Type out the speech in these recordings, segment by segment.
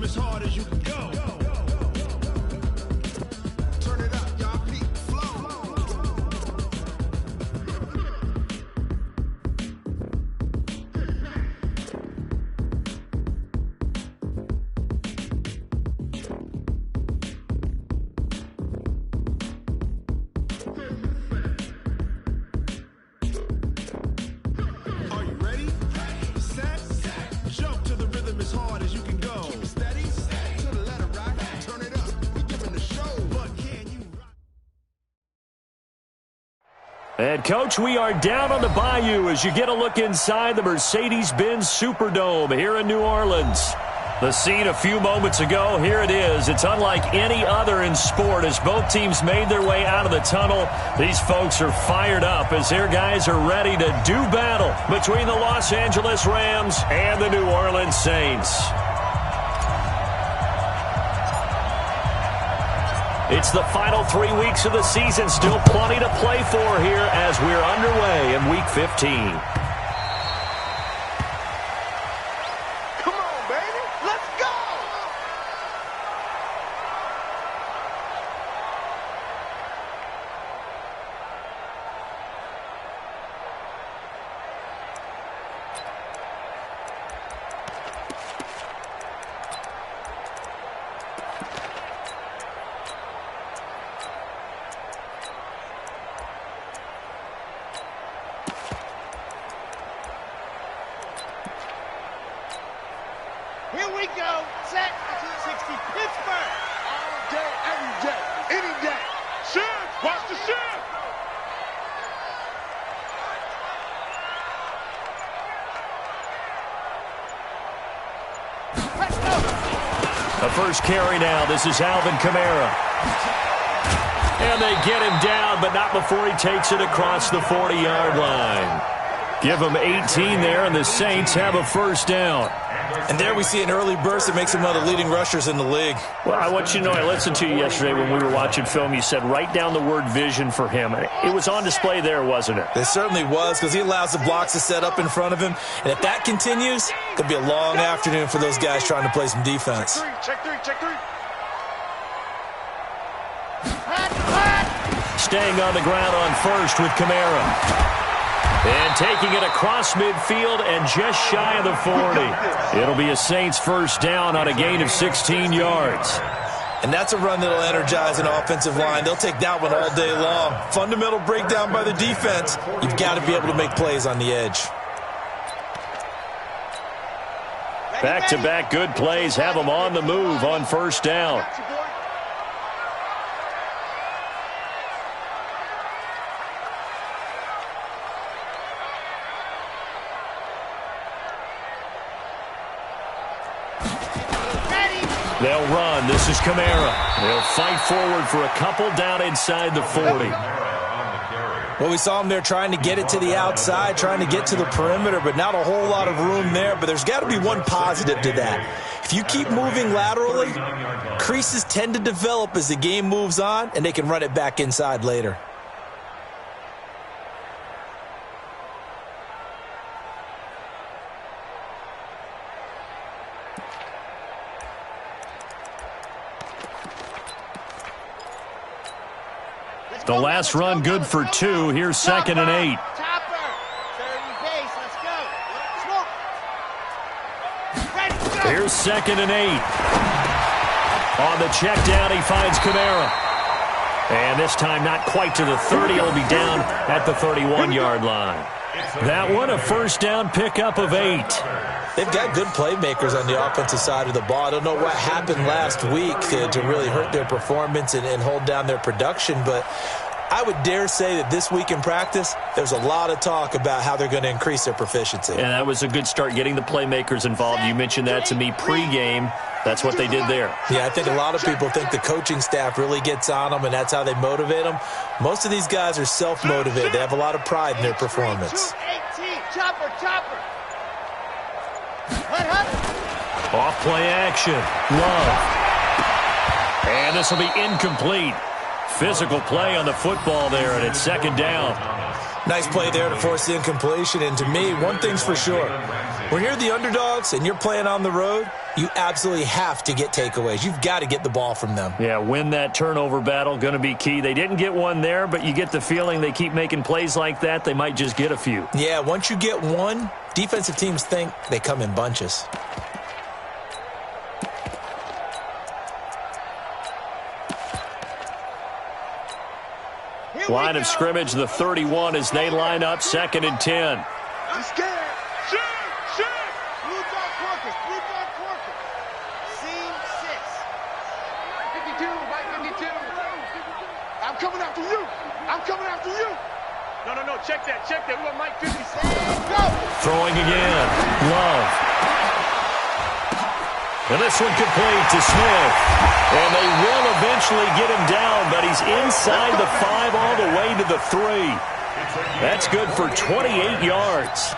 as hard as you can go. Turn it up, y'all. Peak flow. Are you ready? Set. Jump to the rhythm as hard as you can go. Keep steady. To the letter, right? Turn it up. We giving the show. But can you rock? And, Coach, we are down on the bayou as you get a look inside the Mercedes-Benz Superdome here in New Orleans. The scene a few moments ago, here it is. It's unlike any other in sport as both teams made their way out of the tunnel. These folks are fired up as their guys are ready to do battle between the Los Angeles Rams and the New Orleans Saints. It's the final 3 weeks of the season. Still plenty to play for here as we're underway in Week 15. Come on, baby. Let's go. Here we go. Set to the 60. Pittsburgh. All day, every day, any day. Shift. Watch the shift. Let's go. The first carry now. This is Alvin Kamara. And they get him down, but not before he takes it across the 40-yard line. Give him 18 there, and the Saints have a first down. And there we see an early burst that makes him one of the leading rushers in the league. Well, I want you to know, I listened to you yesterday when we were watching film. You said write down the word vision for him. It was on display there, wasn't it? It certainly was, because he allows the blocks to set up in front of him. And if that continues, it'll be a long afternoon for those guys trying to play some defense. Check three. Staying on the ground on first with Kamara. And taking it across midfield and just shy of the 40. It'll be a Saints first down on a gain of 16 yards. And that's a run that'll energize an offensive line. They'll take that one all day long. Fundamental breakdown by the defense. You've got to be able to make plays on the edge. Back-to-back good plays have them on the move on first down. They'll run. This is Kamara. They'll fight forward for a couple down inside the 40. Well, we saw him there trying to get it to the outside, trying to get to the perimeter, but not a whole lot of room there. But there's got to be one positive to that. If you keep moving laterally, creases tend to develop as the game moves on, and they can run it back inside later. The last run good for 2. Here's 2nd and 8. Chopper. Third and pace. Let's go. Smoke. Ready to go. Here's 2nd and 8. On the check down, he finds Kamara. And this time not quite to the 30. He'll be down at the 31-yard line. That one, a first down pickup of 8. They've got good playmakers on the offensive side of the ball. I don't know what happened last week to really hurt their performance and hold down their production, but I would dare say that this week in practice, there's a lot of talk about how they're going to increase their proficiency. And that was a good start, getting the playmakers involved. You mentioned that to me pregame. That's what they did there. Yeah, I think a lot of people think the coaching staff really gets on them, and that's how they motivate them. Most of these guys are self-motivated. They have a lot of pride in their performance. 18. Chopper. Off play action. Love. And this will be incomplete. Physical play on the football there, and it's 2nd down. Nice play there to force the incompletion. And to me, one thing's for sure. When you're the underdogs and you're playing on the road, you absolutely have to get takeaways. You've got to get the ball from them. Yeah, win that turnover battle, going to be key. They didn't get one there, but you get the feeling they keep making plays like that, they might just get a few. Yeah, once you get one, defensive teams think they come in bunches. Line of scrimmage, the 31 as they line up, 2nd and 10. I'm scared. Shoot! Blue dot Corker. Seam 6. 52, right 52. I'm coming after you. No, check that. We want Mike 56. Go! Throwing again. Love. And this one complete to Smith. And they will eventually get him down, but he's inside the 5 all the way to the 3. That's good for 28 yards.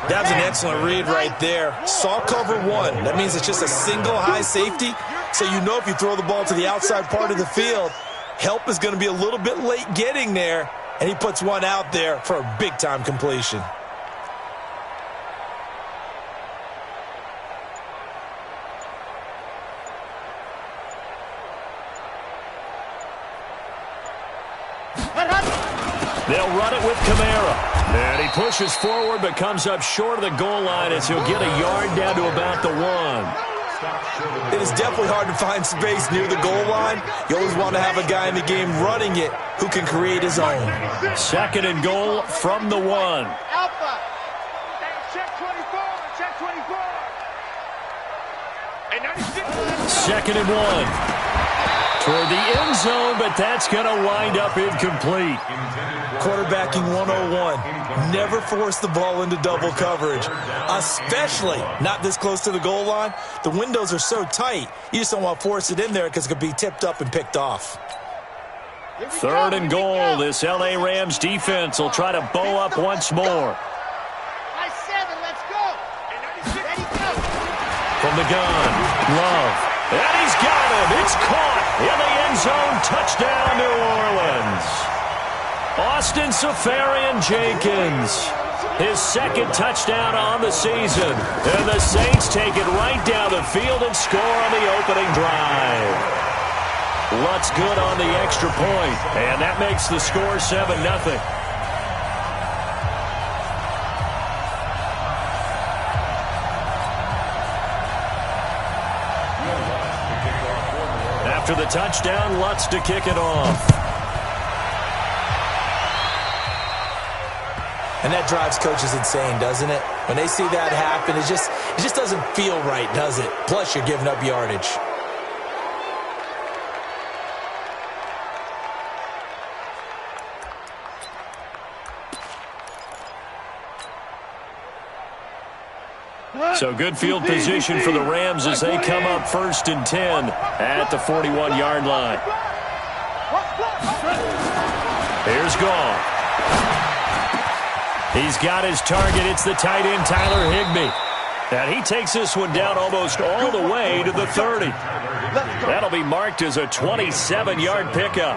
That was an excellent read right there. Saw cover 1. That means it's just a single high safety. So you know if you throw the ball to the outside part of the field, help is going to be a little bit late getting there. And he puts one out there for a big-time completion. They'll run it with Kamara. And he pushes forward but comes up short of the goal line as he'll get a yard down to about the 1. It is definitely hard to find space near the goal line. You always want to have a guy in the game running it who can create his own. 2nd and goal from the 1. Alpha. Check 24. 2nd and 1. Toward the end zone, but that's going to wind up incomplete. Quarterbacking 101. Never force the ball into double coverage, especially not this close to the goal line. The windows are so tight, you just don't want to force it in there because it could be tipped up and picked off. 3rd and goal. This L.A. Rams defense will try to bow up once more. High 7, let's go. Ready, go. From the gun, Love. And he's got him. It's caught in the end zone. Touchdown, New Orleans. Austin Safarian-Jenkins, his 2nd touchdown on the season. And the Saints take it right down the field and score on the opening drive. Lutz good on the extra point, and that makes the score 7-0. After the touchdown, Lutz to kick it off. And that drives coaches insane, doesn't it? When they see that happen, it just doesn't feel right, does it? Plus, you're giving up yardage. So good field position for the Rams as they come up 1st and 10 at the 41-yard line. Here's Gall. He's got his target. It's the tight end, Tyler Higbee. And he takes this one down almost all the way to the 30. That'll be marked as a 27-yard pickup.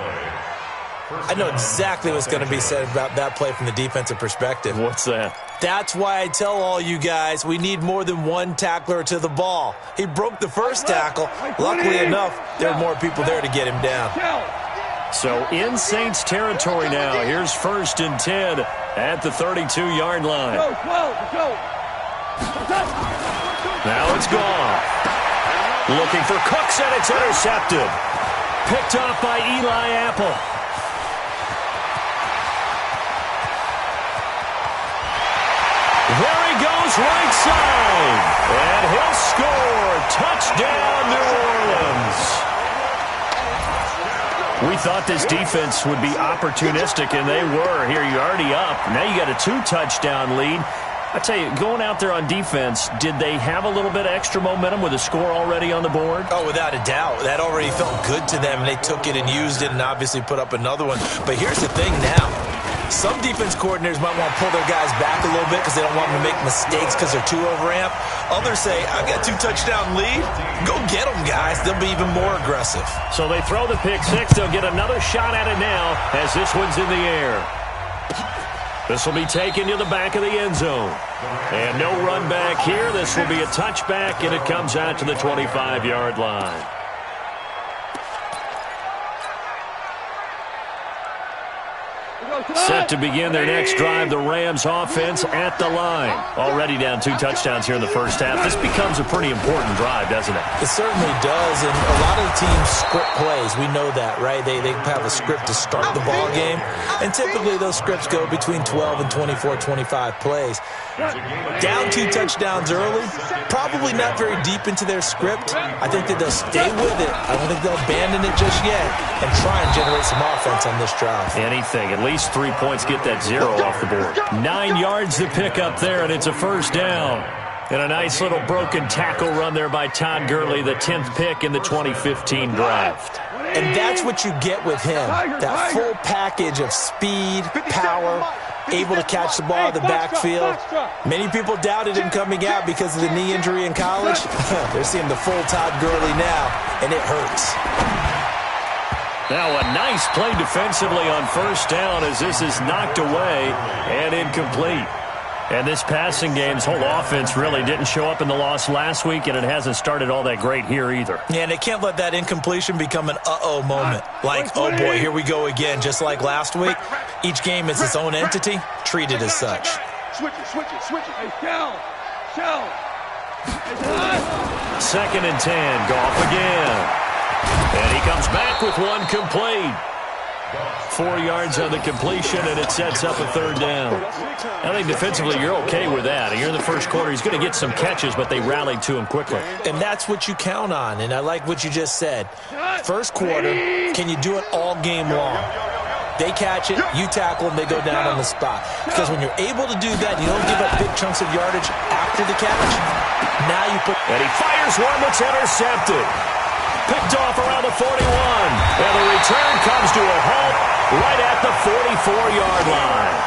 I know exactly what's going to be said about that play from the defensive perspective. What's that? That's why I tell all you guys we need more than one tackler to the ball. He broke the first tackle. Luckily enough, there were more people there to get him down. So in Saints territory now. Here's 1st and 10 at the 32-yard line. Now it's gone. Looking for Cooks, and it's intercepted. Picked off by Eli Apple. There he goes, right side. And he'll score. Touchdown, New Orleans. We thought this defense would be opportunistic, and they were. Here, you're already up. Now you got a 2-touchdown lead. I tell you, going out there on defense, did they have a little bit of extra momentum with a score already on the board? Oh, without a doubt. That already felt good to them. They took it and used it and obviously put up another one. But here's the thing now. Some defense coordinators might want to pull their guys back a little bit because they don't want them to make mistakes because they're too overamped. Others say, I've got a 2-touchdown lead. Go get them, guys. They'll be even more aggressive. So they throw the pick six. They'll get another shot at it now as this one's in the air. This will be taken to the back of the end zone. And no run back here. This will be a touchback, and it comes out to the 25-yard line. Set to begin their next drive, the Rams offense at the line. Already down 2 touchdowns here in the first half. This becomes a pretty important drive, doesn't it? It certainly does, and a lot of the teams script plays. We know that, right? They have a script to start the ball game, and typically those scripts go between 12 and 24, 25 plays. Down 2 touchdowns early, probably not very deep into their script. I think that they'll stay with it. I don't think they'll abandon it just yet and try and generate some offense on this drive. Anything, at least 3 points, get that 0 off the board. 9 yards to pick up there, and it's a first down. And a nice little broken tackle run there by Todd Gurley, the 10th pick in the 2015 draft. And that's what you get with him, that full package of speed, power, able to catch the ball in the backfield. Many people doubted him coming out because of the knee injury in college. They're seeing the full Todd Gurley now, and it hurts. Now a nice play defensively on first down as this is knocked away and incomplete. And this passing game's whole offense really didn't show up in the loss last week, and it hasn't started all that great here either. Yeah, and they can't let that incompletion become an uh-oh moment. Like, oh boy, here we go again, just like last week. Each game is its own entity, treated as such. Switch it. Hey, shell. 2nd and 10, Goff again. And he comes back with one complete. 4 yards on the completion, and it sets up a 3rd down. I think defensively you're okay with that. Here in the first quarter, he's going to get some catches, but they rallied to him quickly. And that's what you count on, and I like what you just said. First quarter, can you do it all game long? They catch it, you tackle them, they go down on the spot. Because when you're able to do that, you don't give up big chunks of yardage after the catch. Now you put... And he fires one that's intercepted. Picked off around the 41. And the return comes to a halt right at the 44-yard line.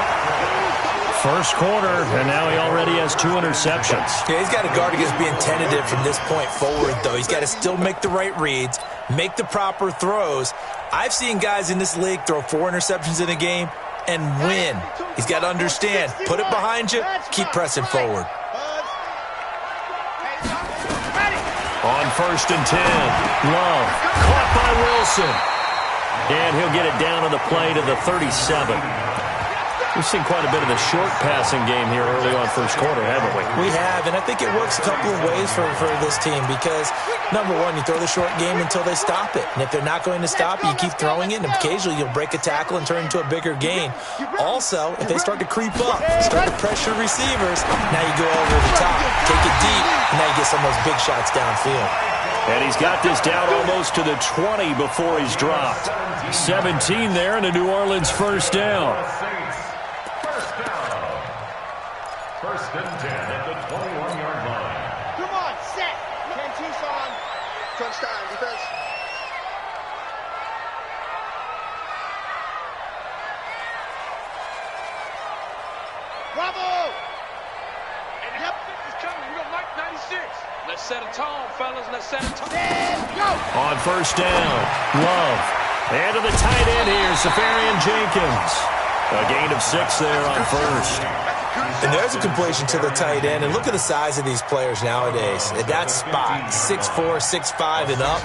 First quarter, and now he already has 2 interceptions. Yeah, he's got to guard against being tentative from this point forward, though. He's got to still make the right reads, make the proper throws. I've seen guys in this league throw 4 interceptions in a game and win. He's got to understand, put it behind you, keep pressing forward. On 1st and 10, Love caught by Wilson. And he'll get it down on the play to the 37. We've seen quite a bit of the short passing game here early on first quarter, haven't we? We have, and I think it works a couple of ways for this team because, number one, you throw the short game until they stop it. And if they're not going to stop it, you keep throwing it, and occasionally you'll break a tackle and turn it into a bigger gain. Also, if they start to creep up, start to pressure receivers, now you go over the top, take it deep, and now you get some of those big shots downfield. And he's got this down almost to the 20 before he's dropped. 17 there and a New Orleans first down. First and 10 at the 21-yard line. Come on, set. 10-2 on. Crunch time, defense. Bravo! And yep, it's coming. We got Mike 96. Let's set a tone, fellas. Let's set a tone. Go! On first down, Love. And to the tight end here, Safarian Jenkins. A gain of 6 there on first. And there's a completion to the tight end. And look at the size of these players nowadays. At that spot, 6'4", 6'5", and up.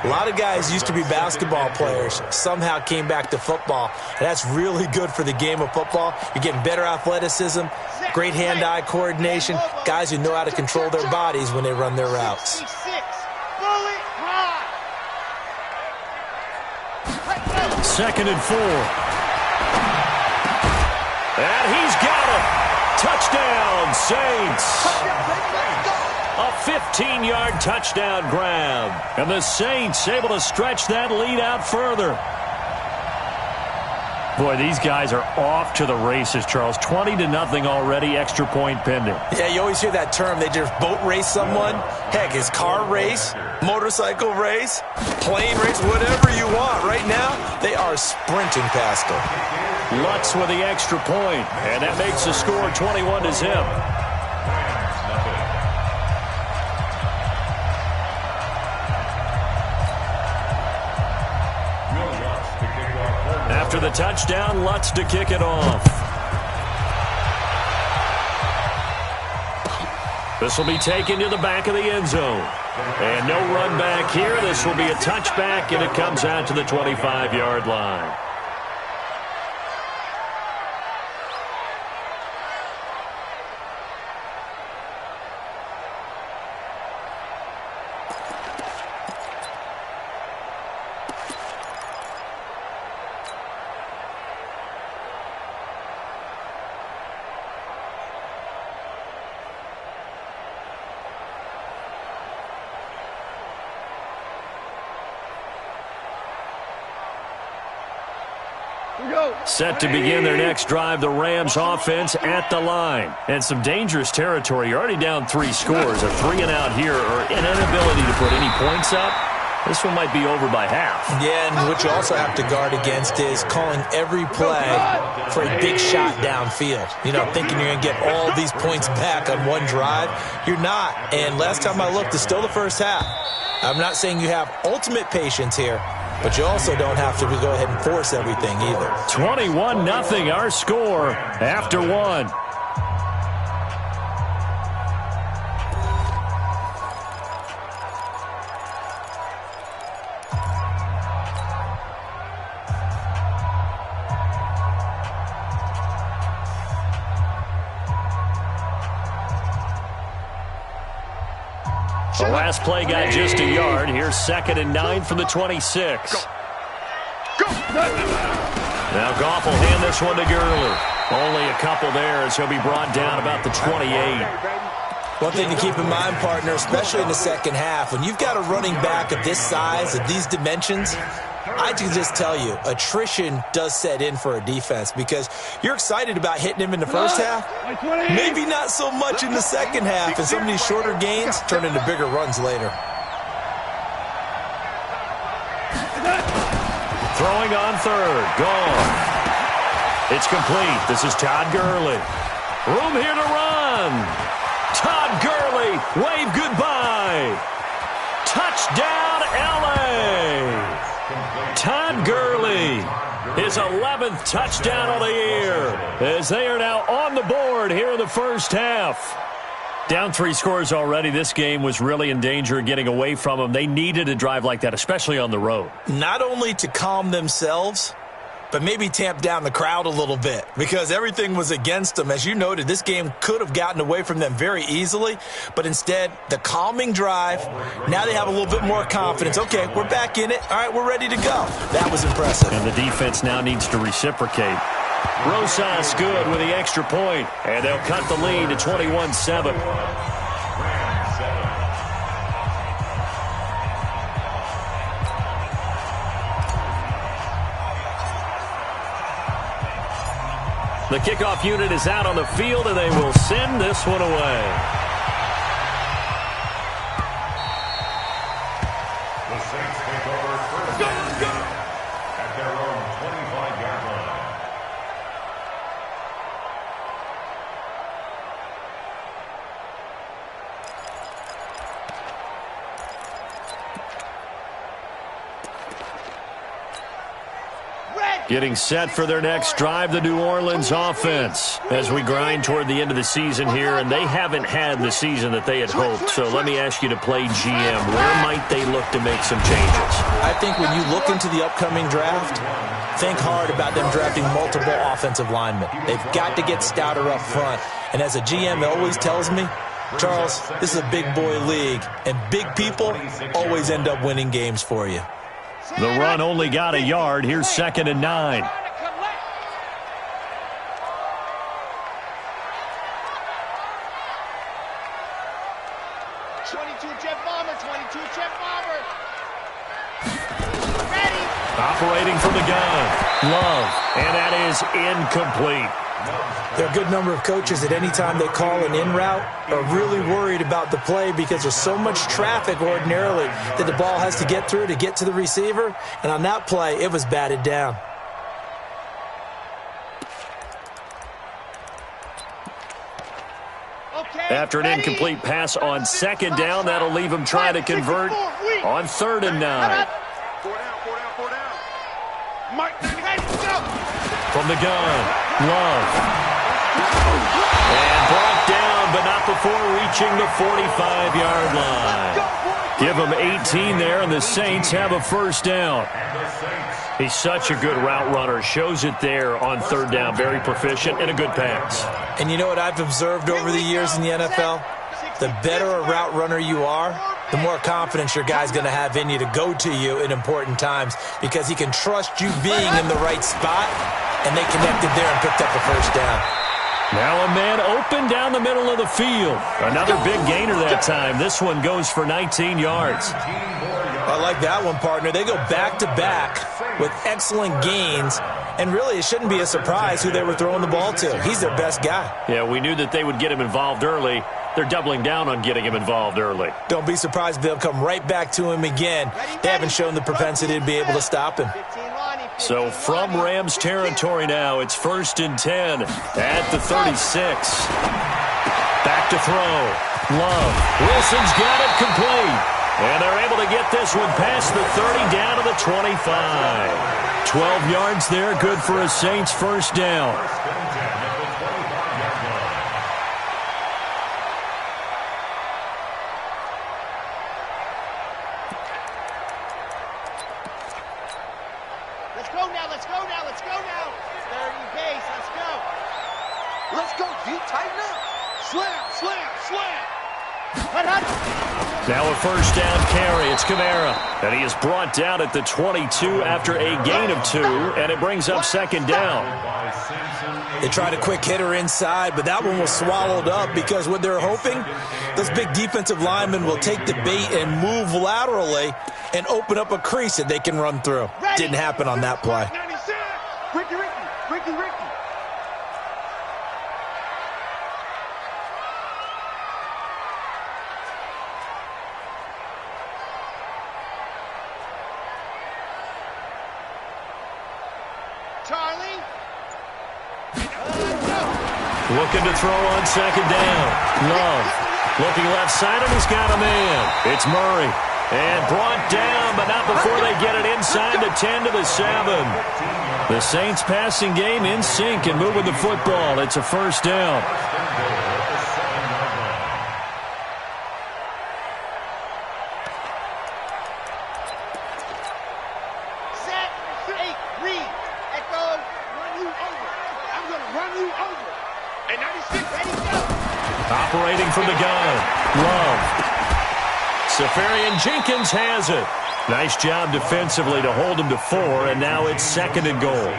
A lot of guys used to be basketball players, somehow came back to football. And that's really good for the game of football. You're getting better athleticism, great hand-eye coordination, guys who know how to control their bodies when they run their routes. 2nd and 4. And he's got it. Touchdown, Saints. A 15-yard touchdown grab. And the Saints able to stretch that lead out further. Boy, these guys are off to the races, Charles. 20-0 already, extra point pending. Yeah, you always hear that term. They just boat race someone. Heck, it's car race, motorcycle race, plane race, whatever you want. Right now, they are sprinting past them. Lutz with the extra point, and that makes the score 21-0. After after the touchdown, Lutz to kick it off. This will be taken to the back of the end zone. And no run back here. This will be a touchback, and it comes out to the 25-yard line. Set to begin their next drive, the Rams offense at the line. And some dangerous territory. You're already down 3 scores. A 3-and-out here or an inability to put any points up. This one might be over by half. Yeah, and what you also have to guard against is calling every play for a big shot downfield. You know, thinking you're going to get all these points back on one drive. You're not. And last time I looked, it's still the first half. I'm not saying you have ultimate patience here, but you also don't have to go ahead and force everything either. 21-0 our score after 1. The last play got just a yard. Here's 2nd and 9 from the 26. Now Goff will hand this one to Gurley. Only a couple there as he'll be brought down about the 28. One thing to keep in mind, partner, especially in the second half, when you've got a running back of this size, of these dimensions, I can just tell you, attrition does set in for a defense because you're excited about hitting him in the first half. Maybe not so much in the second half, and some of these shorter gains turn into bigger runs later. Throwing on 3rd. Gone. It's complete. This is Todd Gurley. Room here to run. Todd Gurley, wave goodbye. Touchdown, L.A. Todd Gurley, his 11th touchdown of the year, as they are now on the board here in the first half. Down 3 scores already. This game was really in danger of getting away from them. They needed a drive like that, especially on the road. Not only to calm themselves, but maybe tamp down the crowd a little bit because everything was against them. As you noted, this game could have gotten away from them very easily, but instead, the calming drive, now they have a little bit more confidence. Okay, we're back in it. All right, we're ready to go. That was impressive. And the defense now needs to reciprocate. Rosas good with the extra point, and they'll cut the lead to 21-7. The kickoff unit is out on the field, and they will send this one away. The Saints take over first at their own 25-yard line. Getting set for their next drive, the New Orleans offense, as we grind toward the end of the season here, and they haven't had the season that they had hoped. So let me ask you to play GM. Where might they look to make some changes? I think when you look into the upcoming draft, think hard about them drafting multiple offensive linemen. They've got to get stouter up front. And as a GM, it always tells me, Charles, this is a big boy league, and big people always end up winning games for you. The run only got a yard. Here's 2nd and 9. 22 jet bomber, 22 jet bomber. Ready. Operating from the gun. Love. And that is incomplete. There are a good number of coaches at any time they call an in route are really worried about the play because there's so much traffic ordinarily that the ball has to get through to get to the receiver. And on that play, it was batted down. After an incomplete pass on 2nd down, that'll leave him trying to convert on 3rd and 9. Four down. Mike, go. From the gun, Love. And brought down, but not before reaching the 45-yard line. Give them 18 there, and the Saints have a first down. He's such a good route runner. Shows it there on third down. Very proficient and a good pass. And you know what I've observed over the years in the NFL? The better a route runner you are, the more confidence your guy's going to have in you to go to you in important times because he can trust you being in the right spot, and they connected there and picked up a first down. Now a man open down the middle of the field. Another big gainer that time. This one goes for 19 yards. I like that one, partner. They go back-to-back with excellent gains, and really it shouldn't be a surprise who they were throwing the ball to. He's their best guy. Yeah, we knew that they would get him involved early. They're doubling down on getting him involved early. Don't be surprised if they'll come right back to him again. They haven't shown the propensity to be able to stop him. So from Rams territory now, it's 1st and 10 at the 36. Back to throw. Love. Wilson's got it complete. And they're able to get this one past the 30 down to the 25. 12 yards there, good for a Saints first down. Now a first down carry. It's Kamara. And he is brought down at the 22 after a gain of 2, and it brings up second down. They tried a quick hitter inside, but that one was swallowed up because what they're hoping, those big defensive linemen will take the bait and move laterally and open up a crease that they can run through. Didn't happen on that play. Ricky. Charlie. Looking to throw on second down. Love. Looking left side, and he's got a man. It's Murray. And brought down, but not before they get it inside the 10 to the 7. The Saints passing game in sync and moving the football. It's a first down. Operating from the gun. Love. Safarian Jenkins has it. Nice job defensively to hold him to 4, and now it's 2nd and goal.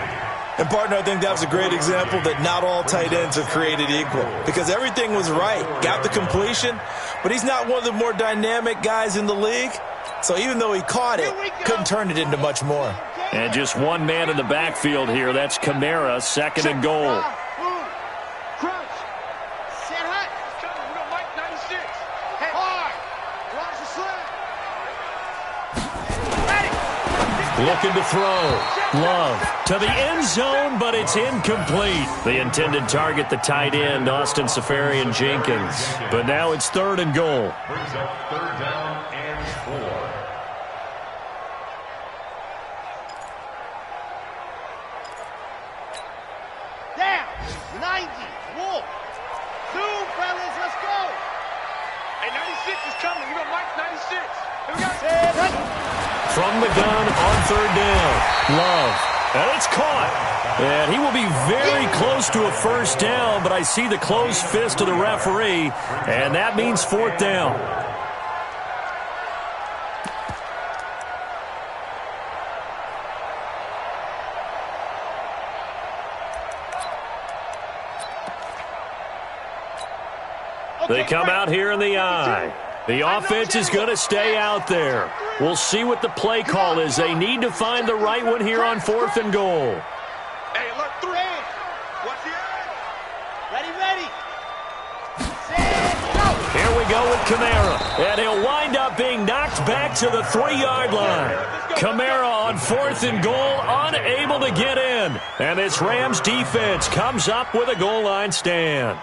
And, partner, I think that was a great example that not all tight ends are created equal because everything was right. Got the completion, but he's not one of the more dynamic guys in the league. So even though he caught it, couldn't turn it into much more. And just one man in the backfield here. That's Kamara, 2nd and goal. Looking to throw. Love to the end zone, but it's incomplete. The intended target, the tight end, Austin Safarian Jenkins. But now it's 3rd and goal. Brings up 3rd down and 4. Down. 90. Wolf. Zoom, fellas. Let's go. Hey, 96 is coming. You know Mike 96. Here we go. From the gun on 3rd down. Love. And it's caught. And he will be very close to a first down, but I see the closed fist of the referee, and that means 4th down. They come out here in the eye. The offense is going to stay out there. We'll see what the play call is. They need to find the right one here on 4th and goal. Hey, look, 3. What's the eye? Ready. Here we go with Kamara. And he'll wind up being knocked back to the 3-yard line. Kamara on 4th and goal, unable to get in. And this Rams defense comes up with a goal line stand.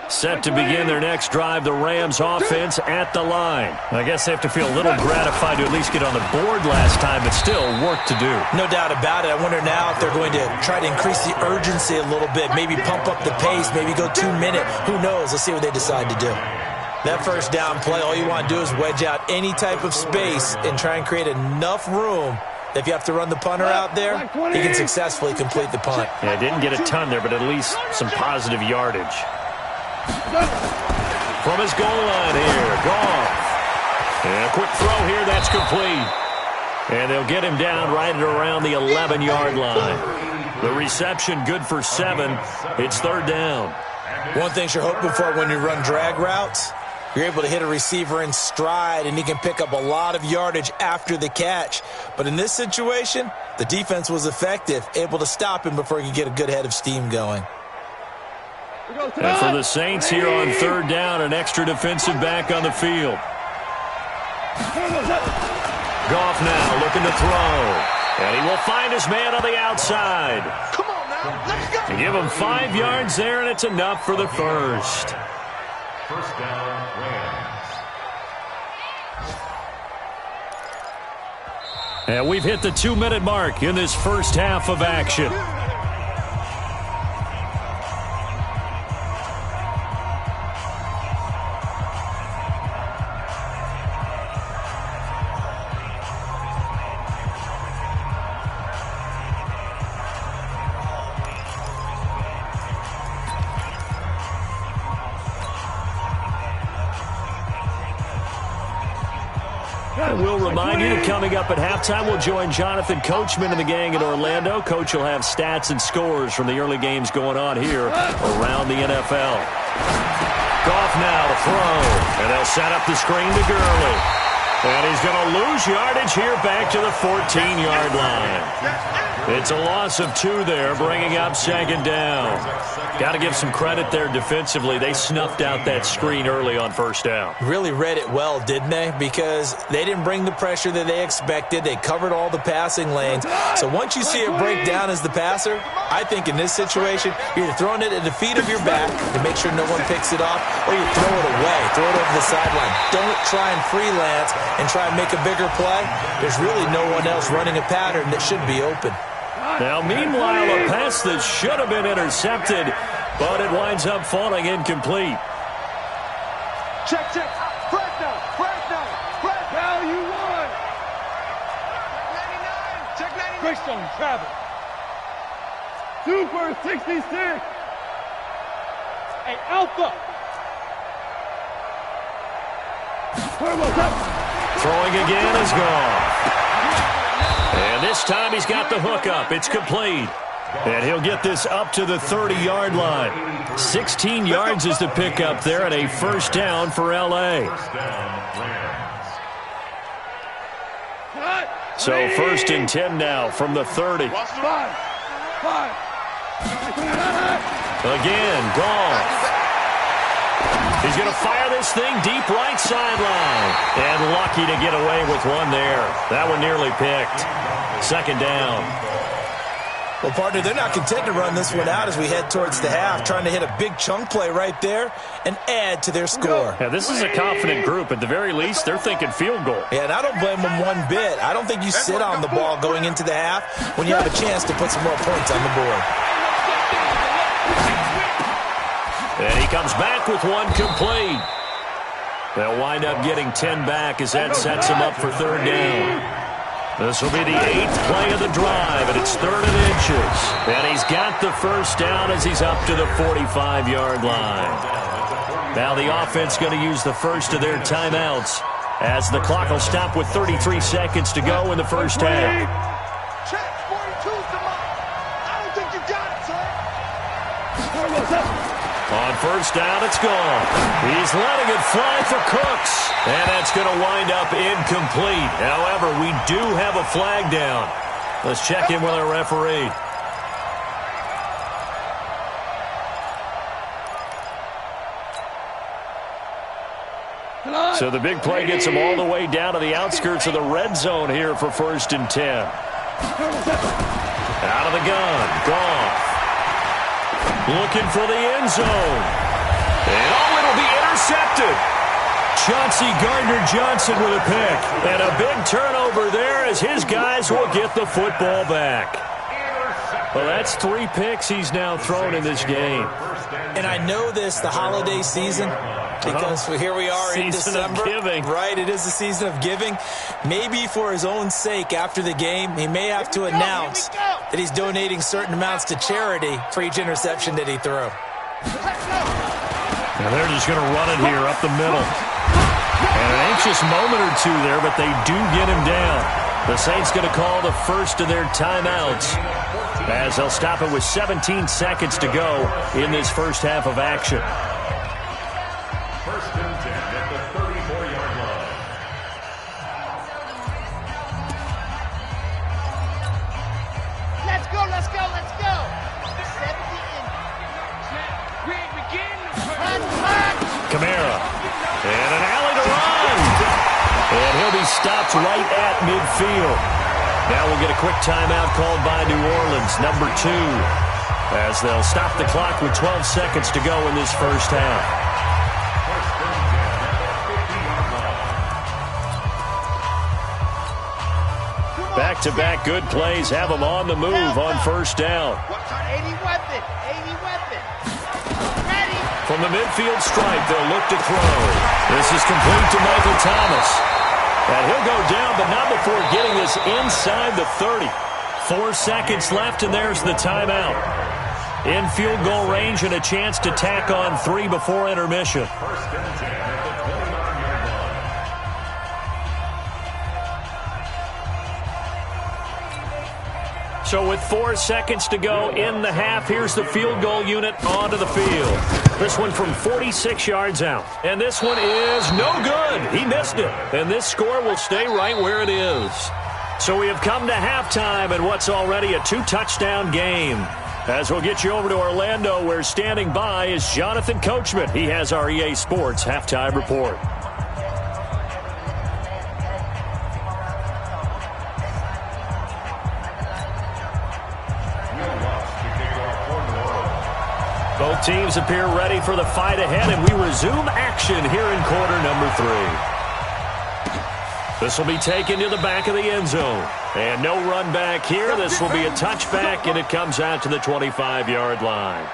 Set to begin their next drive, the Rams offense at the line. I guess they have to feel a little gratified to at least get on the board last time, but still work to do. No doubt about it. I wonder now if they're going to try to increase the urgency a little bit, maybe pump up the pace, maybe go 2 minute. Who knows? Let's see what they decide to do. That first down play, all you want to do is wedge out any type of space and try and create enough room. If you have to run the punter out there, he can successfully complete the punt. Yeah, didn't get a ton there, but at least some positive yardage. From his goal line here, Goff. And a quick throw here, that's complete. And they'll get him down right at around the 11-yard line. The reception good for 7. It's third down. One thing you're hoping for when you run drag routes, you're able to hit a receiver in stride, and he can pick up a lot of yardage after the catch. But in this situation, the defense was effective, able to stop him before he could get a good head of steam going. And for the Saints here on third down, an extra defensive back on the field. Goff now looking to throw. And he will find his man on the outside. Come on now, let's go. Give him 5 yards there, and it's enough for the first. First down, Rams. And we've hit the 2-minute mark in this first half of action. And we'll remind you that coming up at halftime, we'll join Jonathan Coachman and the gang in Orlando. Coach will have stats and scores from the early games going on here around the NFL. Goff now to throw, and they'll set up the screen to Gurley. And he's going to lose yardage here back to the 14-yard line. It's a loss of 2 there, bringing up second down. Got to give some credit there defensively. They snuffed out that screen early on first down. Really read it well, didn't they? Because they didn't bring the pressure that they expected. They covered all the passing lanes. So once you see it break down as the passer, I think in this situation, you're either throwing it at the feet of your back to make sure no one picks it off, or you throw it away, throw it over the sideline. Don't try and freelance and try and make a bigger play. There's really no one else running a pattern that should be open. Now, meanwhile, a pass that should have been intercepted, but it winds up falling incomplete. Check. Flag down. Now you won. 99. Check 99. Greystone travel. 2 for 66. Hey, Alpha. Throwing again is gone. And this time he's got the hook up. It's complete. And he'll get this up to the 30-yard line. 16 yards is the pickup there, and a first down for L.A. So first and 10 now from the 30. Again, Goff. He's going to fire this thing deep right sideline. And lucky to get away with one there. That one nearly picked. Second down. Well, partner, they're not content to run this one out as we head towards the half, trying to hit a big chunk play right there and add to their score. Yeah, this is a confident group. At the very least, they're thinking field goal. Yeah, and I don't blame them one bit. I don't think you sit on the ball going into the half when you have a chance to put some more points on the board. And he comes back with one complete. They'll wind up getting 10 back as that sets him up for third down. This will be the 8th play of the drive, and it's 3rd and inches. And he's got the first down as he's up to the 45-yard line. Now the offense going to use the first of their timeouts as the clock will stop with 33 seconds to go in the first half. Check. 42's the mark. I don't think you got it, sir. On first down, it's gone. He's letting it fly for Cooks. And that's going to wind up incomplete. However, we do have a flag down. Let's check in with our referee. So the big play gets him all the way down to the outskirts of the red zone here for first and 10. Out of the gun. Goff. Looking for the end zone. And it'll be intercepted. Chauncey Gardner-Johnson with a pick. And a big turnover there as his guys will get the football back. Well, that's 3 picks he's now thrown in this game. And I know this, the holiday season, because here we are in December. Season of giving. Right, it is the season of giving. Maybe for his own sake after the game, he may have to announce that he's donating certain amounts to charity for each interception that he threw. Now they're just going to run it here up the middle. And an anxious moment or two there, but they do get him down. The Saints going to call the first of their timeouts as they'll stop it with 17 seconds to go in this first half of action. First and 10 at the 34-yard line. Let's go, let's go, let's go. 70 Kamara. And an alley to run. And he'll be stopped right at midfield. Now we'll get a quick timeout called by New Orleans, number 2, as they'll stop the clock with 12 seconds to go in this first half. Back-to-back good plays have them on the move on first down. 80 weapon, 80 weapon. Ready. From the midfield stripe, they'll look to throw. This is complete to Michael Thomas. And he'll go down, but not before getting this inside the 30. 4 seconds left, and there's the timeout. In field goal range and a chance to tack on 3 before intermission. First and 10 at the 29-yard line. So with 4 seconds to go in the half, here's the field goal unit onto the field. This one from 46 yards out. And this one is no good. He missed it. And this score will stay right where it is. So we have come to halftime in what's already a 2-touchdown game. As we'll get you over to Orlando, where standing by is Jonathan Coachman. He has our EA Sports halftime report. Both teams appear ready for the fight ahead, and we resume action here in quarter number 3. This will be taken to the back of the end zone. And no run back here. This will be a touchback, and it comes out to the 25-yard line.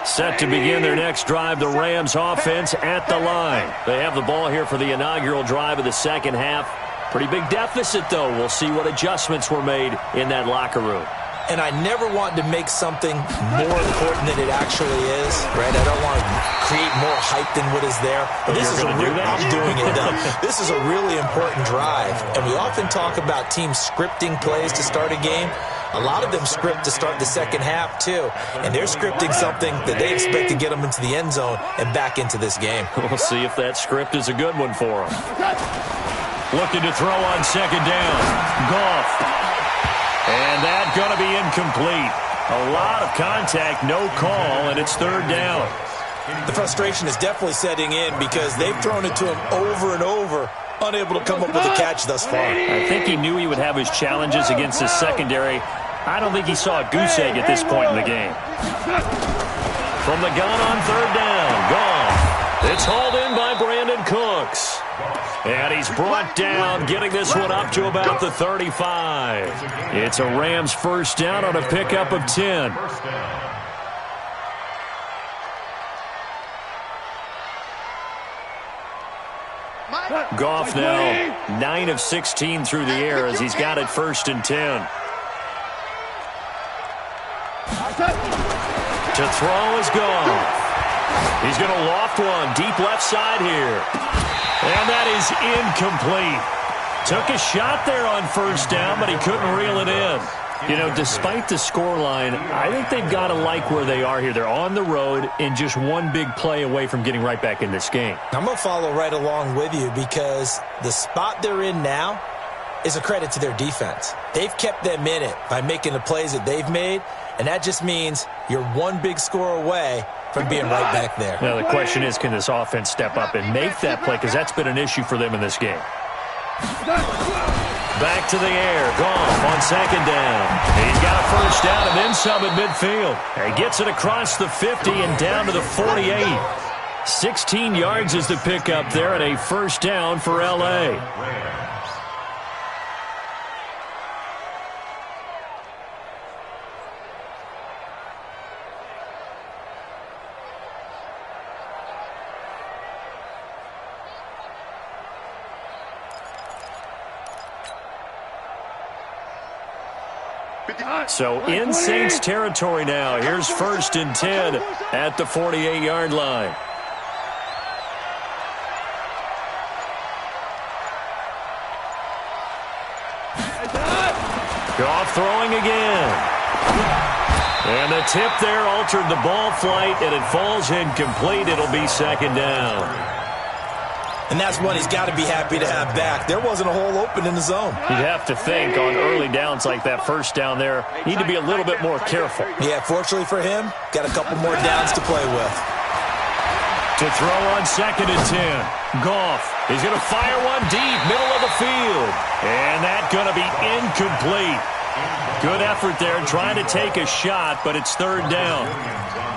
Set to begin their next drive, the Rams offense at the line. They have the ball here for the inaugural drive of the second half. Pretty big deficit, though. We'll see what adjustments were made in that locker room. And I never want to make something more important than it actually is, right? I don't want to create more hype than what is there. But this is I'm doing it, though. This is a really important drive. And we often talk about teams scripting plays to start a game. A lot of them script to start the second half, too. And they're scripting something that they expect to get them into the end zone and back into this game. We'll see if that script is a good one for them. Looking to throw on second down. Goff. And that's going to be incomplete. A lot of contact, no call, and it's third down. The frustration is definitely setting in because they've thrown it to him over and over, unable to come up with a catch thus far. I think he knew he would have his challenges against his secondary. I don't think he saw a goose egg at this point in the game. From the gun on third down, Goff. It's hauled in by Brandon Cooks. And he's brought down, getting this one up to about the 35. It's a Rams first down on a pickup of 10. Goff now 9 of 16 through the air as he's got it first and 10. To throw is Goff. He's going to loft one deep left side here. And that is incomplete. Took a shot there on first down, but he couldn't reel it in. You know, despite the scoreline, I think they've got to like where they are here. They're on the road and just one big play away from getting right back in this game. I'm going to follow right along with you because the spot they're in now is a credit to their defense. They've kept them in it by making the plays that they've made, and that just means you're one big score away from being right back there. Now, the question is, can this offense step up and make that play? Because that's been an issue for them in this game. Back to the air. Goff on second down. He's got a first down and then some at midfield. He gets it across the 50 and down to the 48. 16 yards is the pickup there and a first down for L.A. So in Saints territory now. Here's 1st and 10 at the 48-yard line. Goff throwing again. And the tip there altered the ball flight, and it falls incomplete. It'll be 2nd down. And that's one he's got to be happy to have back. There wasn't a hole open in the zone. You'd have to think on early downs like that first down there, need to be a little bit more careful. Yeah, fortunately for him, got a couple more downs to play with. To throw on 2nd and 10. Goff is going to fire one deep, middle of the field. And that's going to be incomplete. Good effort there, trying to take a shot, but it's 3rd down.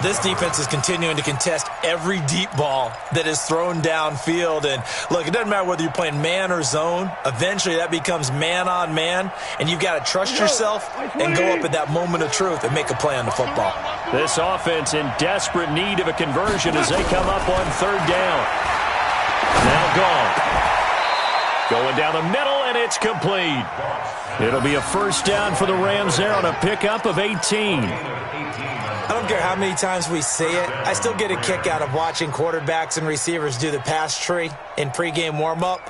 This defense is continuing to contest every deep ball that is thrown downfield. And look, it doesn't matter whether you're playing man or zone. Eventually, that becomes man on man, and you've got to trust yourself and go up at that moment of truth and make a play on the football. This offense in desperate need of a conversion as they come up on 3rd down. Now Goff. Going down the middle, and it's complete. It'll be a first down for the Rams there on a pickup of 18. I don't care how many times we say it, I still get a kick out of watching quarterbacks and receivers do the pass tree in pregame warm-up.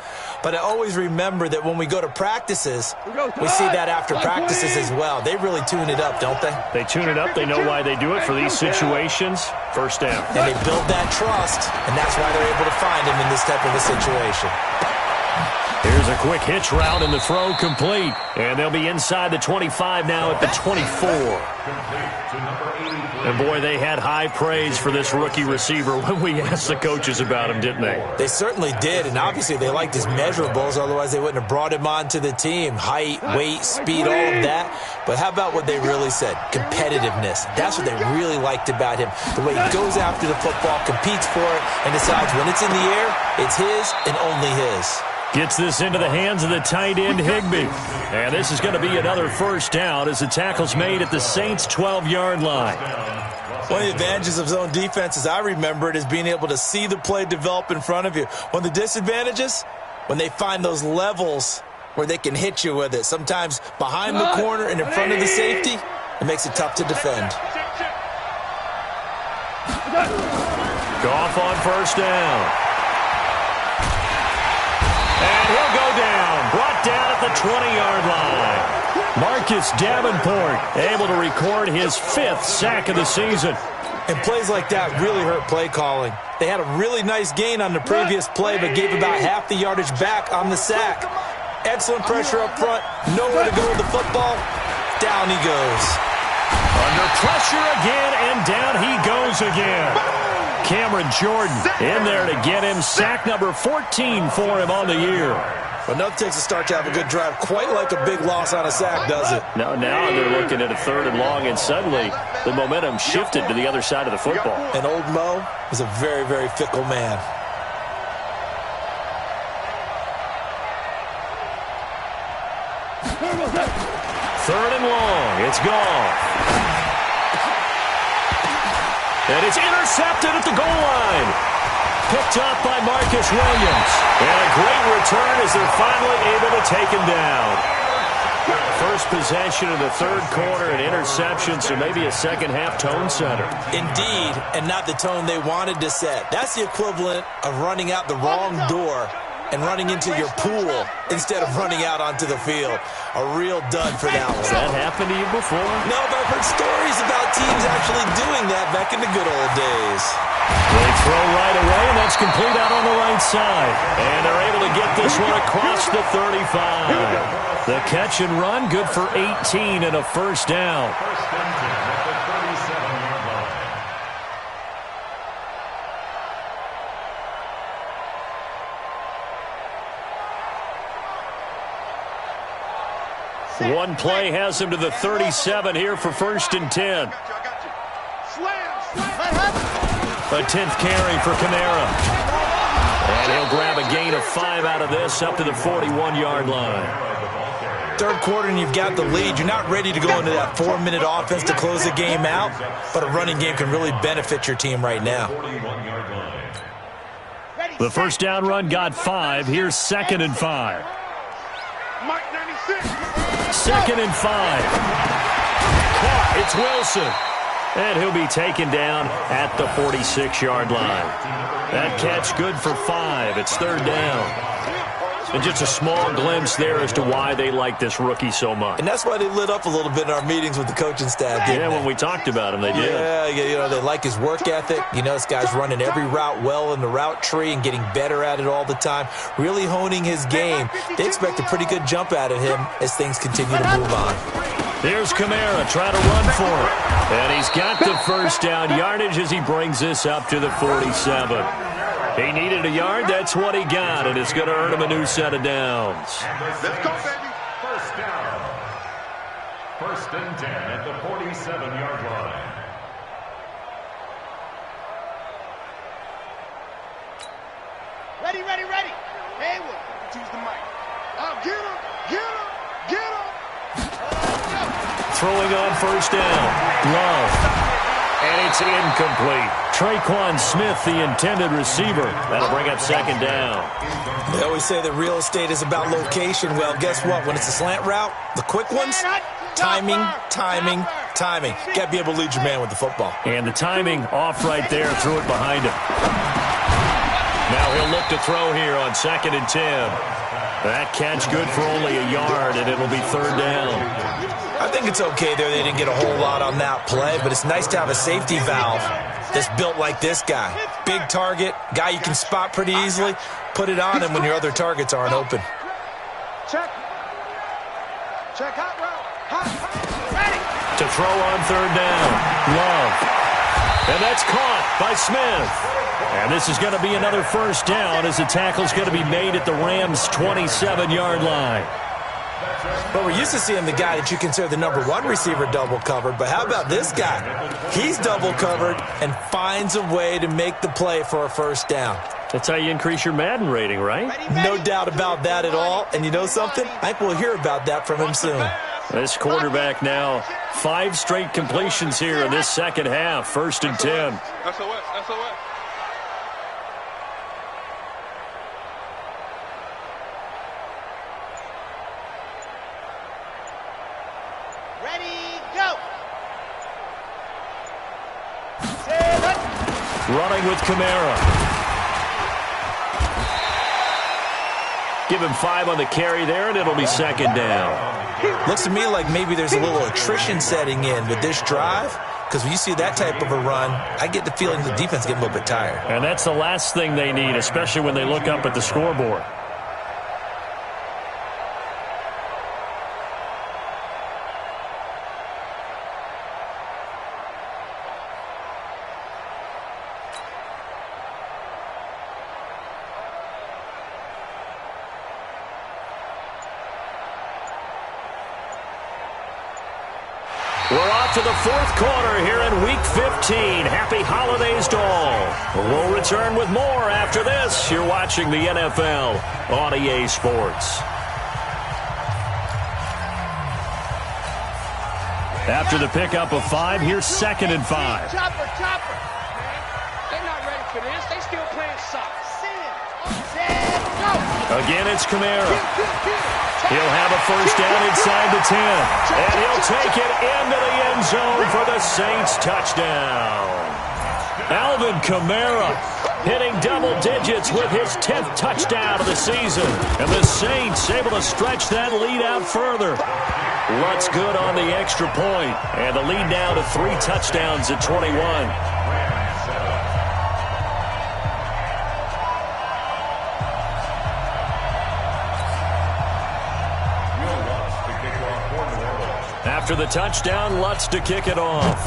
But I always remember that when we go to practices, we see that after practices as well. They really tune it up, don't they? They tune it up. They know why they do it for these situations. First down. And they build that trust, and that's why they're able to find him in this type of a situation. Here's a quick hitch route, and the throw complete. And they'll be inside the 25 now at the 24. And, boy, they had high praise for this rookie receiver when we asked the coaches about him, didn't they? They certainly did, and obviously they liked his measurables. Otherwise, they wouldn't have brought him onto the team. Height, weight, speed, all of that. But how about what they really said? Competitiveness. That's what they really liked about him. The way he goes after the football, competes for it, and decides when it's in the air, it's his and only his. Gets this into the hands of the tight end, Higbee. And this is going to be another first down as the tackle's made at the Saints' 12-yard line. One of the advantages of zone defense, as I remember it, is being able to see the play develop in front of you. One of the disadvantages, when they find those levels where they can hit you with it. Sometimes behind the corner and in front of the safety, it makes it tough to defend. Goff on first down. And he'll go down. Brought down at the 20-yard line. Marcus Davenport able to record his 5th sack of the season. And plays like that really hurt play calling. They had a really nice gain on the previous play, but gave about half the yardage back on the sack. Excellent pressure up front. Nowhere to go with the football. Down he goes. Under pressure again, and down he goes again. Cameron Jordan in there to get him. Sack number 14 for him on the year. But enough takes a start to have a good drive. Quite like a big loss on a sack, does it? Now they're looking at a 3rd and long, and suddenly the momentum shifted to the other side of the football. And old Mo is a very, very fickle man. Third and long. It's Goff. And it's intercepted at the goal line. Picked up by Marcus Williams. And a great return as they're finally able to take him down. First possession of the 3rd quarter, an interception, so maybe a second-half tone setter. Indeed, and not the tone they wanted to set. That's the equivalent of running out the wrong door and running into your pool instead of running out onto the field. A real dud for that one. Has that happened to you before? No, but I've heard stories about teams actually doing that back in the good old days. They throw right away, and that's complete out on the right side. And they're able to get this one across the 35. The catch and run, good for 18 and a first down. One play has him to the 37 here for 1st and 10. A 10th carry for Kamara. And he'll grab a gain of 5 out of this up to the 41-yard line. Third quarter and you've got the lead. You're not ready to go into that 4-minute offense to close the game out, but a running game can really benefit your team right now. The first down run got 5. Here's 2nd and 5. 2nd and 5. Caught. It's Wilson. And he'll be taken down at the 46-yard line. That catch good for 5. It's 3rd down. And just a small glimpse there as to why they like this rookie so much. And that's why they lit up a little bit in our meetings with the coaching staff. Yeah, when we talked about him, they did. Yeah, they like his work ethic. You know, this guy's running every route well in the route tree and getting better at it all the time, really honing his game. They expect a pretty good jump out of him as things continue to move on. Here's Kamara trying to run for it. And he's got the first down yardage as he brings this up to the 47. He needed a yard. That's what he got, and it's going to earn him a new set of downs. Let's go, baby. First down. 1st and 10 at the 47-yard line. Ready. Haywood, choose the mic. Get him. Throwing on first down. Love. And it's incomplete. Traquan Smith, the intended receiver. That'll bring up 2nd down. They always say that real estate is about location. Well, guess what? When it's a slant route, the quick ones, timing. Got to be able to lead your man with the football. And the timing off right there. Threw it behind him. Now he'll look to throw here on 2nd and 10. That catch good for only a yard, and it'll be 3rd down. I think it's okay there. They didn't get a whole lot on that play, but it's nice to have a safety valve that's built like this guy. Big target, guy you can spot pretty easily. Put it on him when your other targets aren't open. Check hot route. Ready. To throw on 3rd down. Love. And that's caught by Smith. And this is going to be another first down as the tackle's going to be made at the Rams' 27-yard line. But we're used to seeing the guy that you consider the #1 receiver double covered. But how about this guy? He's double covered and finds a way to make the play for a first down. That's how you increase your Madden rating, right? No doubt about that at all. And you know something? I think we'll hear about that from him soon. This quarterback now, 5 straight completions here in this second half. 1st and 10. SOS. Running with Kamara. Give him 5 on the carry there, and it'll be 2nd down. Looks to me like maybe there's a little attrition setting in with this drive, because when you see that type of a run, I get the feeling the defense getting a little bit tired. And that's the last thing they need, especially when they look up at the scoreboard. We're off to the 4th quarter here in Week 15. Happy holidays to all. We'll return with more after this. You're watching the NFL on EA Sports. After the pickup of 5, here's 2nd and 5. Chopper. They're not ready for this. They still playing soccer. Again, it's Kamara. He'll have a first down inside the 10. And he'll take it into the end zone for the Saints touchdown. Alvin Kamara hitting double digits with his 10th touchdown of the season. And the Saints able to stretch that lead out further. Lutz good on the extra point. And the lead now to 3 touchdowns at 21. After the touchdown, Lutz to kick it off.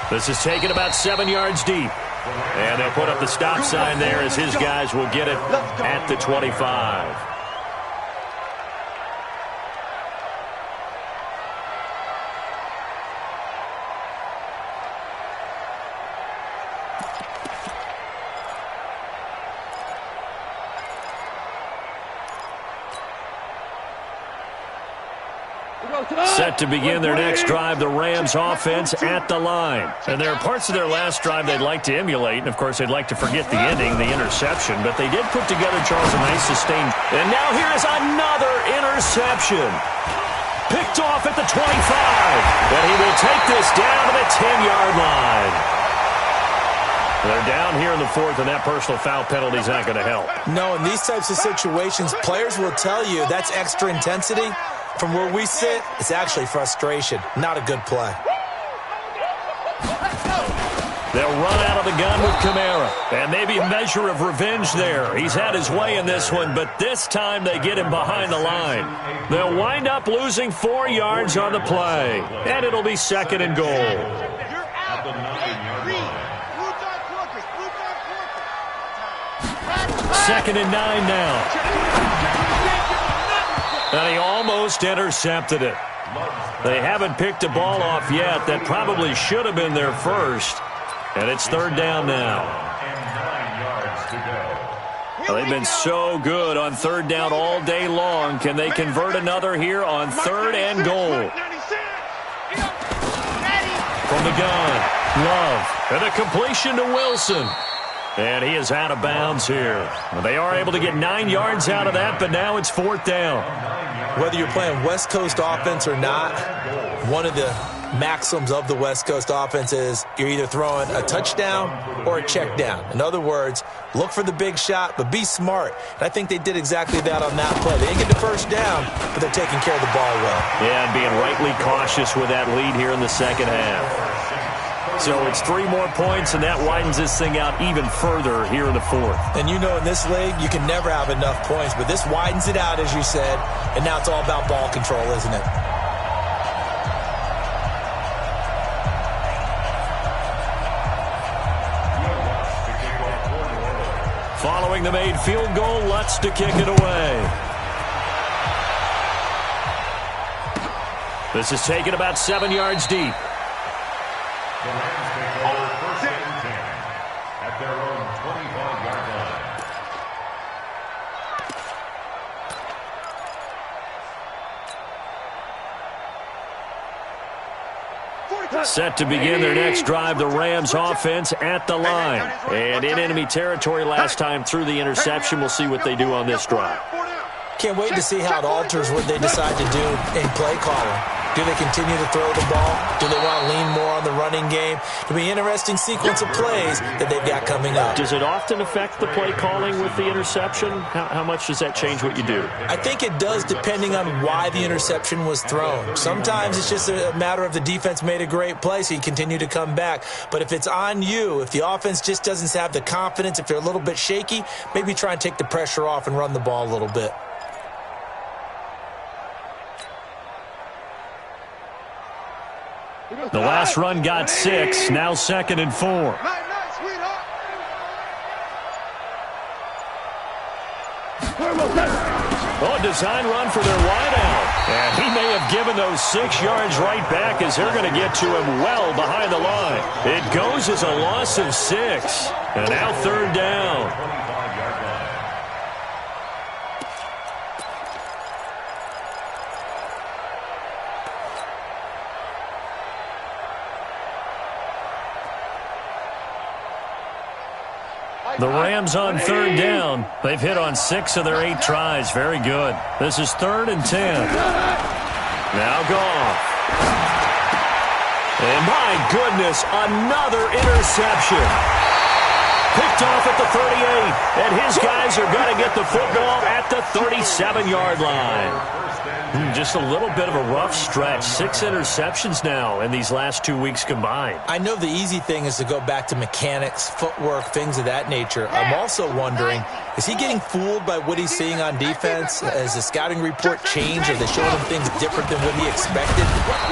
This is taken about 7 yards deep. And they'll put up the stop sign there as his guys will get it at the 25. Set to begin their next drive, the Rams offense at the line. And there are parts of their last drive they'd like to emulate, and of course they'd like to forget the ending, the interception, but they did put together, Charles, a nice sustained. And now here is another interception. Picked off at the 25, and he will take this down to the 10-yard line. They're down here in the fourth, and that personal foul penalty is not going to help. No, in these types of situations, players will tell you that's extra intensity. From where we sit, it's actually frustration. Not a good play. They'll run out of the gun with Kamara. And maybe a measure of revenge there. He's had his way in this one, but this time they get him behind the line. They'll wind up losing 4 yards on the play. And it'll be second and goal. Second and 9 now. And he almost intercepted it. They haven't picked a ball off yet. That probably should have been their first. And it's third down now. They've been so good on third down all day long. Can they convert another here on third and goal? From the gun, Love. And a completion to Wilson. And he is out of bounds here. They are able to get 9 yards out of that, but now it's fourth down. Whether you're playing West Coast offense or not, one of the maxims of the West Coast offense is you're either throwing a touchdown or a check down. In other words, look for the big shot, but be smart. And I think they did exactly that on that play. They didn't get the first down, but they're taking care of the ball well. Yeah, and being rightly cautious with that lead here in the second half. So it's 3 more points, and that widens this thing out even further here in the fourth. And you know in this league, you can never have enough points, but this widens it out, as you said, and now it's all about ball control, isn't it? Following the made field goal, Lutz to kick it away. This is taken about 7 yards deep. The Rams take over first and 10 at their own 25-yard line. Set to begin their next drive, the Rams offense at the line. And in enemy territory last time through the interception. We'll see what they do on this drive. Can't wait to see how it alters what they decide to do in play calling. Do they continue to throw the ball? Do they want to lean more on the running game? It'll be an interesting sequence of plays that they've got coming up. Does it often affect the play calling with the interception? How much does that change what you do? I think it does, depending on why the interception was thrown. Sometimes it's just a matter of the defense made a great play, so you continue to come back. But if it's on you, if the offense just doesn't have the confidence, if they're a little bit shaky, maybe try and take the pressure off and run the ball a little bit. The last run got 6, now second and 4. Oh, design run for their wideout. And he may have given those 6 yards right back as they're going to get to him well behind the line. It goes as a loss of 6. And now third down. The Rams on third down. They've hit on 6 of their 8 tries. Very good. This is third and 10. Now Goff. And my goodness, another interception. Picked off at the 38. And his guys are going to get the football at the 37-yard line. Just a little bit of a rough stretch. 6 interceptions now in these last 2 weeks combined. I know the easy thing is to go back to mechanics, footwork, things of that nature. I'm also wondering, Is he getting fooled by what he's seeing on defense? Has the scouting report changed? Are they showing him things different than what he expected?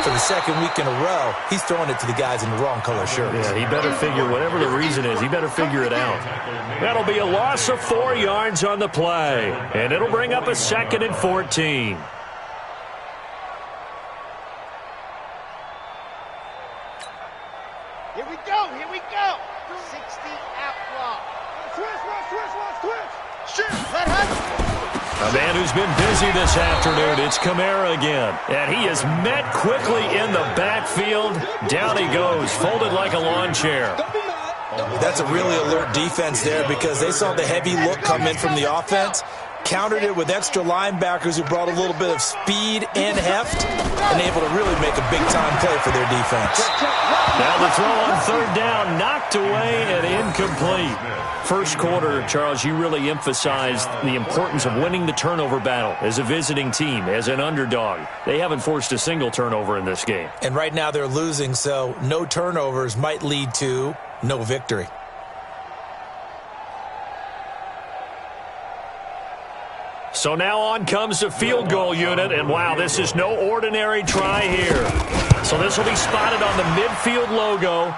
For the second week in a row, he's throwing it to the guys in the wrong color shirts. Yeah, he better figure, whatever the reason is, he better figure it out. That'll be a loss of 4 yards on the play, and it'll bring up a 2nd and 14. Here we go, here we go. 60 out block. Switch. Shoot, let her. A man who's been busy this afternoon, it's Kamara again. And he is met quickly in the backfield. Down he goes, folded like a lawn chair. That's a really alert defense there because they saw the heavy look come in from the offense, countered it with extra linebackers who brought a little bit of speed and heft, and able to really make a big-time play for their defense. Now the throw on 3rd down, knocked away and incomplete. First quarter, Charles, you really emphasized the importance of winning the turnover battle as a visiting team, as an underdog. They haven't forced a single turnover in this game. And right now they're losing, so no turnovers might lead to no victory. So now on comes the field goal unit, and wow, this is no ordinary try here. So this will be spotted on the midfield logo.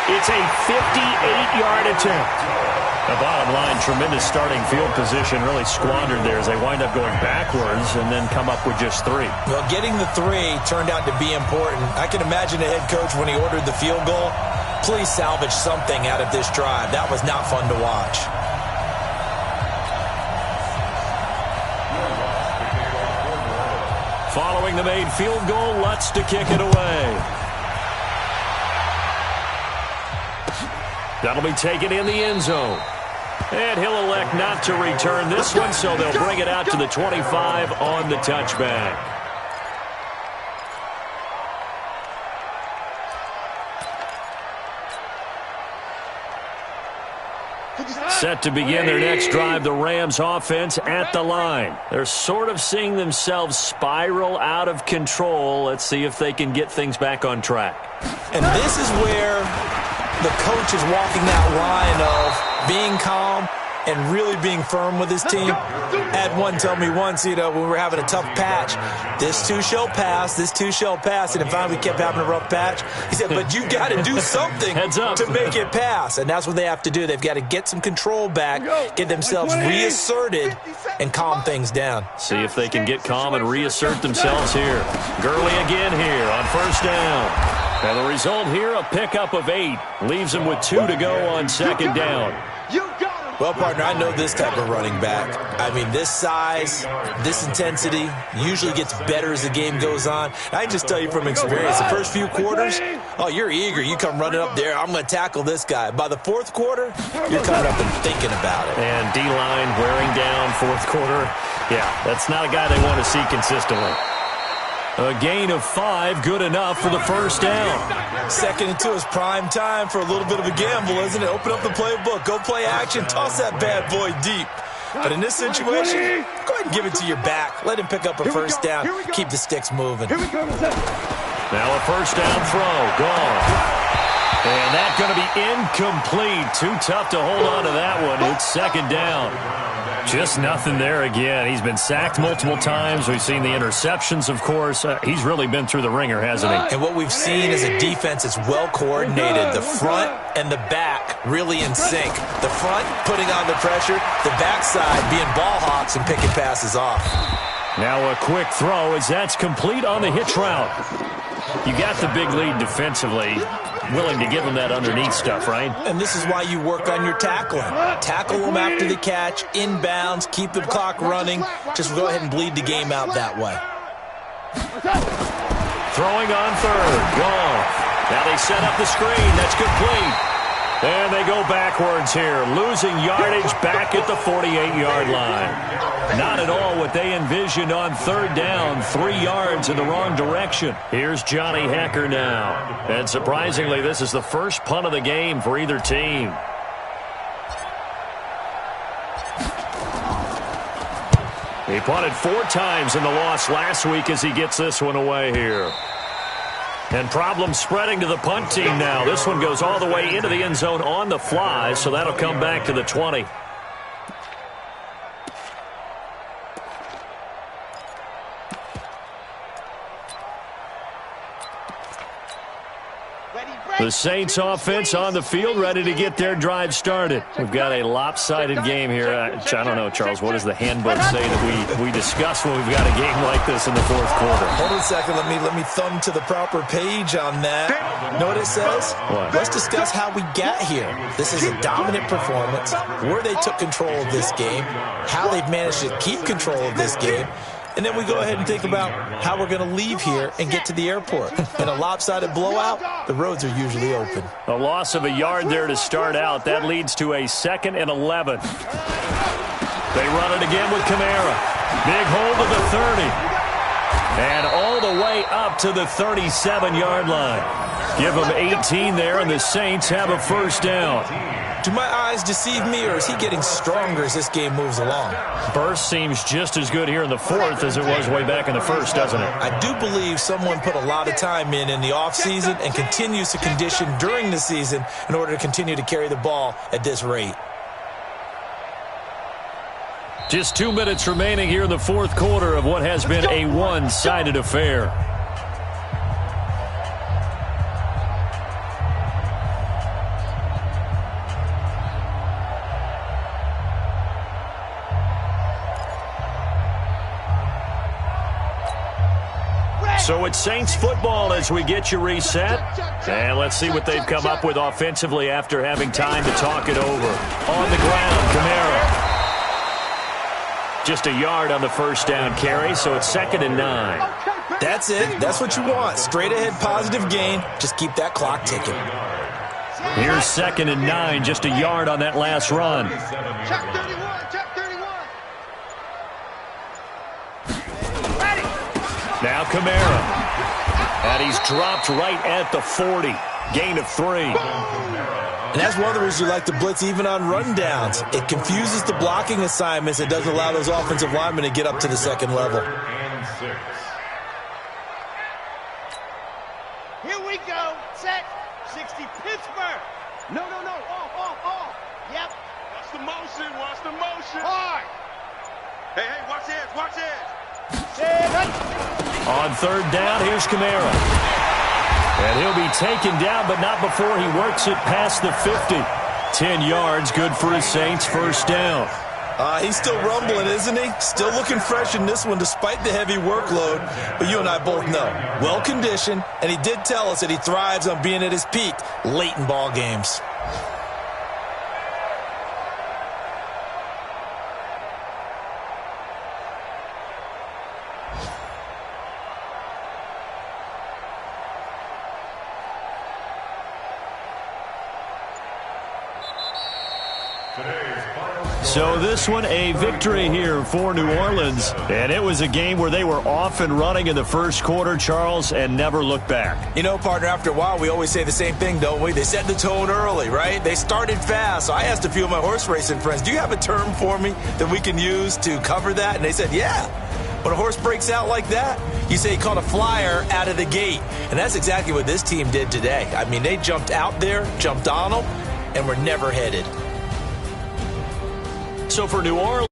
It's a 58-yard attempt. The bottom line, tremendous starting field position, really squandered there as they wind up going backwards and then come up with just 3. Well, getting the 3 turned out to be important. I can imagine the head coach when he ordered the field goal, please salvage something out of this drive. That was not fun to watch. Following the made field goal, Lutz to kick it away. That'll be taken in the end zone. And he'll elect not to return this one, so they'll bring it out to the 25 on the touchback. Set to begin their next drive, the Rams offense at the line. They're sort of seeing themselves spiral out of control. Let's see if they can get things back on track. And this is where the coach is walking that line of being calm and really being firm with his team. Had one tell me once, when we were having a tough patch, this too shall pass, this too shall pass. And then finally we kept having a rough patch. He said, but you got to do something to make it pass. And that's what they have to do. They've got to get some control back, get themselves reasserted, and calm things down. See if they can get calm and reassert themselves here. Gurley again here on 1st down. And the result here, a pickup of 8. Leaves them with 2 to go on 2nd down. Well, partner, I know this type of running back. I mean, this size, this intensity usually gets better as the game goes on. I just tell you from experience, the first few quarters, oh, you're eager. You come running up there, I'm going to tackle this guy. By the 4th quarter, you're coming up and thinking about it. And D-line wearing down 4th quarter. Yeah, that's not a guy they want to see consistently. A gain of 5, good enough for the 1st down. 2nd and 2 is prime time for a little bit of a gamble, isn't it? Open up the playbook, go play action, toss that bad boy deep. But in this situation, go ahead and give it to your back. Let him pick up a 1st down, keep the sticks moving. Now a 1st down throw, gone. And that's going to be incomplete. Too tough to hold on to that one. It's 2nd down. Just nothing there again. He's been sacked multiple times. We've seen the interceptions, of course. He's really been through the ringer, hasn't he? And what we've seen is a defense that's well coordinated. The front and the back really in sync. The front putting on the pressure, the backside being ball hawks and picking passes off. Now a quick throw as that's complete on the hitch route. You got the big lead defensively. Willing to give them that underneath stuff, right? And this is why you work on your tackling. Tackle them after the catch, inbounds, keep the clock running. Just go ahead and bleed the game out that way. Throwing on 3rd, gone. Now they set up the screen. That's complete. And they go backwards here, losing yardage back at the 48-yard line. Not at all what they envisioned on 3rd down, 3 yards in the wrong direction. Here's Johnny Hecker now. And surprisingly, this is the first punt of the game for either team. He punted 4 times in the loss last week as he gets this one away here. And problems spreading to the punt team now. This one goes all the way into the end zone on the fly, so that'll come back to the 20. The Saints offense on the field, ready to get their drive started. We've got a lopsided game here. I don't know, Charles, what does the handbook say that we discuss when we've got a game like this in the fourth quarter? Hold on a second. Let me thumb to the proper page on that. Know what it says? What? Let's discuss how we got here. This is a dominant performance, where they took control of this game, how they've managed to keep control of this game, and then we go ahead and think about how we're going to leave here and get to the airport. In a lopsided blowout, the roads are usually open. A loss of a yard there to start out. That leads to a 2nd and 11. They run it again with Kamara. Big hold to the 30. And all the way up to the 37-yard line. Give them 18 there, and the Saints have a first down. Do my eyes deceive me, or is he getting stronger as this game moves along? Burst seems just as good here in the fourth as it was way back in the first, doesn't it? I do believe someone put a lot of time in the offseason and continues to condition during the season in order to continue to carry the ball at this rate. Just 2 minutes remaining here in the fourth quarter of what has been a one-sided affair. So it's Saints football as we get you reset. And let's see what they've come up with offensively after having time to talk it over. On the ground, Kamara. Just a yard on the first down carry, so it's 2nd and 9. That's it. That's what you want. Straight ahead, positive gain. Just keep that clock ticking. Here's 2nd and 9, just a yard on that last run. Check 31, check 31. Now Kamara. And he's dropped right at the 40. Gain of 3. And that's one of the reasons you like to blitz even on rundowns. It confuses the blocking assignments. It doesn't allow those offensive linemen to get up to the second level. Here we go. Set. 60 Pittsburgh. No. Off. Yep. Watch the motion. Watch the motion. Hard. Hey, watch this. Watch this. 7. On third down, here's Kamara. And he'll be taken down, but not before he works it past the 50. 10 yards, good for his Saints first down. He's still rumbling, isn't he? Still looking fresh in this one despite the heavy workload. But you and I both know, well-conditioned, and he did tell us that he thrives on being at his peak late in ball games. So this one, a victory here for New Orleans. And it was a game where they were off and running in the first quarter, Charles, and never looked back. You know, partner, after a while, we always say the same thing, don't we? They set the tone early, right? They started fast. So I asked a few of my horse racing friends, do you have a term for me that we can use to cover that? And they said, yeah. When a horse breaks out like that, you say he caught a flyer out of the gate. And that's exactly what this team did today. I mean, they jumped out there, jumped on them, and were never headed. So for New Orleans,